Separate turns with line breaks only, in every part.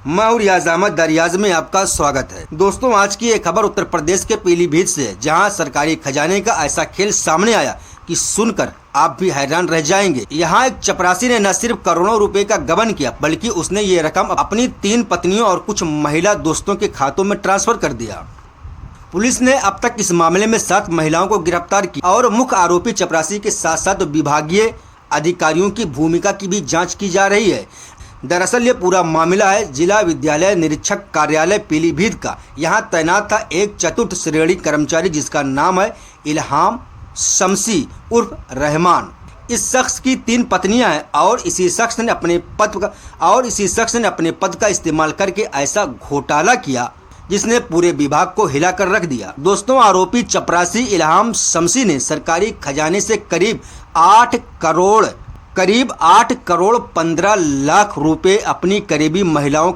मैं और रियाज अहमद दरियाज में आपका स्वागत है। दोस्तों, आज की एक खबर उत्तर प्रदेश के पीलीभीत से है, जहां सरकारी खजाने का ऐसा खेल सामने आया कि सुनकर आप भी हैरान रह जाएंगे। यहाँ एक चपरासी ने न सिर्फ करोड़ों रुपए का गबन किया, बल्कि उसने ये रकम अपनी 3 पत्नियों और कुछ महिला दोस्तों के खातों में ट्रांसफर कर दिया। पुलिस ने अब तक इस मामले में 7 महिलाओं को गिरफ्तार किया और मुख्य आरोपी चपरासी के साथ साथ विभागीय अधिकारियों की भूमिका की भी जांच की जा रही है। दरअसल ये पूरा मामला है जिला विद्यालय निरीक्षक कार्यालय पीलीभीत का। यहाँ तैनात था एक चतुर्थ श्रेणी कर्मचारी जिसका नाम है इल्हाम शम्सी उर्फ रहमान। इस शख्स की 3 पत्नियां हैं और इसी शख्स ने अपने पद का इस्तेमाल करके ऐसा घोटाला किया जिसने पूरे विभाग को हिलाकर रख दिया। दोस्तों, आरोपी चपरासी इल्हाम शम्सी ने सरकारी खजाने से करीब 8 करोड़ 15 लाख रुपए अपनी करीबी महिलाओं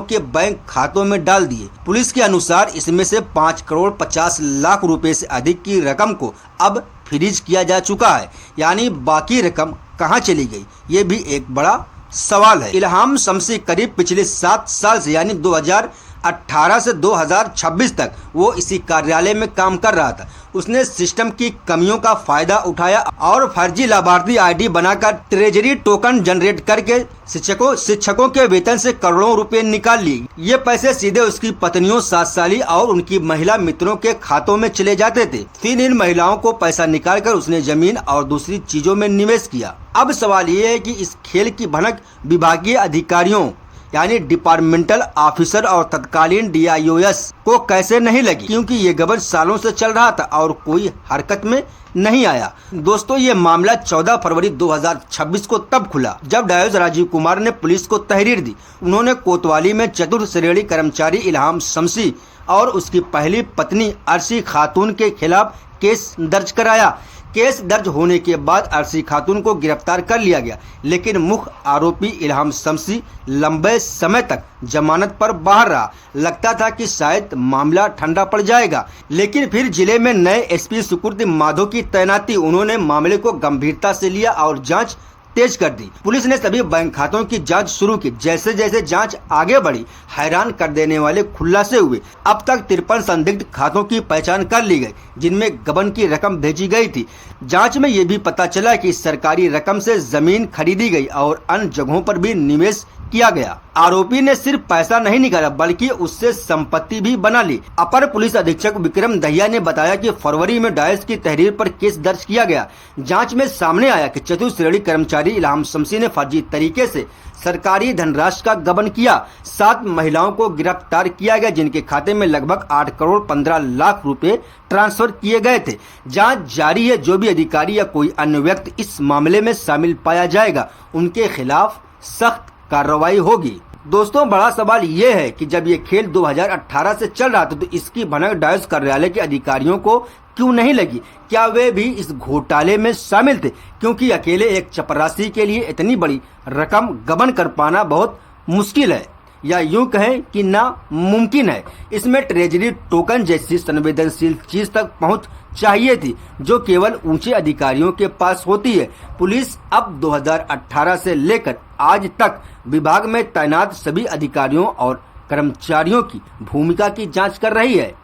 के बैंक खातों में डाल दिए। पुलिस के अनुसार इसमें से 5 करोड़ 50 लाख रुपए से अधिक की रकम को अब फ्रीज किया जा चुका है। यानी बाकी रकम कहां चली गई, ये भी एक बड़ा सवाल है। इल्हाम शम्सी करीब पिछले 7 साल से यानी 2018 से 2026 तक वो इसी कार्यालय में काम कर रहा था। उसने सिस्टम की कमियों का फायदा उठाया और फर्जी लाभार्थी आईडी बनाकर ट्रेजरी टोकन जनरेट करके शिक्षकों के वेतन से करोड़ों रुपए निकाल लिए। ये पैसे सीधे उसकी पत्नियों, 7 साली और उनकी महिला मित्रों के खातों में चले जाते थे। फिर इन महिलाओं को पैसा निकालकर उसने जमीन और दूसरी चीजों में निवेश किया। अब सवाल ये है कि इस खेल की भनक विभागीय अधिकारियों यानी डिपार्टमेंटल ऑफिसर और तत्कालीन DIOS को कैसे नहीं लगी, क्योंकि ये गबन सालों से चल रहा था और कोई हरकत में नहीं आया। दोस्तों, ये मामला 14 फरवरी 2026 को तब खुला जब DIOS राजीव कुमार ने पुलिस को तहरीर दी। उन्होंने कोतवाली में चतुर्थ श्रेणी कर्मचारी इल्हाम शम्सी और उसकी पहली पत्नी अर्शी खातून के खिलाफ केस दर्ज कराया। केस दर्ज होने के बाद अर्शी खातून को गिरफ्तार कर लिया गया, लेकिन मुख्य आरोपी इल्हाम शम्सी लंबे समय तक जमानत पर बाहर रहा। लगता था कि शायद मामला ठंडा पड़ जाएगा, लेकिन फिर जिले में नए SP सुकुर्द माधो की तैनाती। उन्होंने मामले को गंभीरता से लिया और जांच तेज कर दी। पुलिस ने सभी बैंक खातों की जांच शुरू की। जैसे जैसे जांच आगे बढ़ी, हैरान कर देने वाले खुलासे हुए। अब तक 53 संदिग्ध खातों की पहचान कर ली गई जिनमें गबन की रकम भेजी गई थी। जांच में ये भी पता चला कि सरकारी रकम से जमीन खरीदी गई और अन्य जगहों पर भी निवेश किया गया। आरोपी ने सिर्फ पैसा नहीं निकाला बल्कि उससे संपत्ति भी बना ली। अपर पुलिस अधीक्षक विक्रम दहिया ने बताया कि फरवरी में DIOS की तहरीर पर केस दर्ज किया गया। जांच में सामने आया कि चतुर्थ श्रेणी कर्मचारी इल्हाम शम्सी ने फर्जी तरीके से सरकारी धनराशि का गबन किया। 7 महिलाओं को गिरफ्तार किया गया जिनके खाते में लगभग 8 करोड़ 15 लाख रुपए ट्रांसफर किए गए थे। जांच जारी है। जो भी अधिकारी या कोई अन्य व्यक्ति इस मामले में शामिल पाया जाएगा, उनके खिलाफ सख्त कार्रवाई होगी। दोस्तों, बड़ा सवाल ये है कि जब ये खेल 2018 से चल रहा था तो इसकी भनक DIOS कार्यालय के अधिकारियों को क्यों नहीं लगी? क्या वे भी इस घोटाले में शामिल थे? क्योंकि अकेले एक चपरासी के लिए इतनी बड़ी रकम गबन कर पाना बहुत मुश्किल है, या यूं कहें कि नामुमकिन है। इसमें ट्रेजरी टोकन जैसी संवेदनशील चीज तक पहुंच चाहिए थी, जो केवल ऊंचे अधिकारियों के पास होती है। पुलिस अब 2018 से लेकर आज तक विभाग में तैनात सभी अधिकारियों और कर्मचारियों की भूमिका की जांच कर रही है।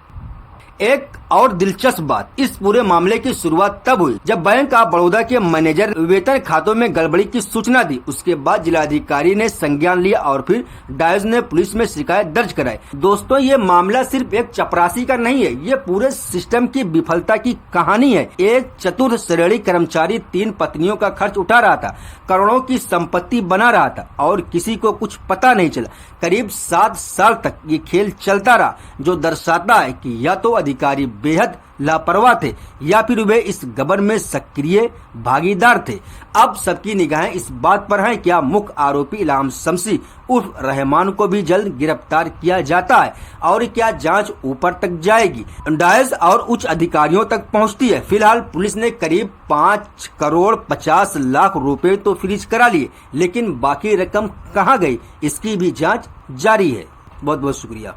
एक और दिलचस्प बात, इस पूरे मामले की शुरुआत तब हुई जब बैंक ऑफ बड़ौदा के मैनेजर वेतन खातों में गड़बड़ी की सूचना दी। उसके बाद जिलाधिकारी ने संज्ञान लिया और फिर DIOS ने पुलिस में शिकायत दर्ज कराई। दोस्तों, ये मामला सिर्फ एक चपरासी का नहीं है, ये पूरे सिस्टम की विफलता की कहानी है। एक चतुर्थ श्रेणी कर्मचारी 3 पत्नियों का खर्च उठा रहा था, करोड़ों की संपत्ति बना रहा था और किसी को कुछ पता नहीं चला। करीब 7 साल तक ये खेल चलता रहा, जो दर्शाता है कि या तो अधिकारी बेहद लापरवाह थे या फिर वे इस गबन में सक्रिय भागीदार थे। अब सबकी निगाहें इस बात पर हैं, क्या मुख्य आरोपी इल्हाम शम्सी उर्फ रहमान को भी जल्द गिरफ्तार किया जाता है और क्या जांच ऊपर तक जाएगी, DIOS और उच्च अधिकारियों तक पहुंचती है। फिलहाल पुलिस ने करीब 5 करोड़ 50 लाख रुपए तो फ्रीज करा लिए, लेकिन बाकी रकम कहां गई, इसकी भी जांच जारी है। बहुत बहुत शुक्रिया।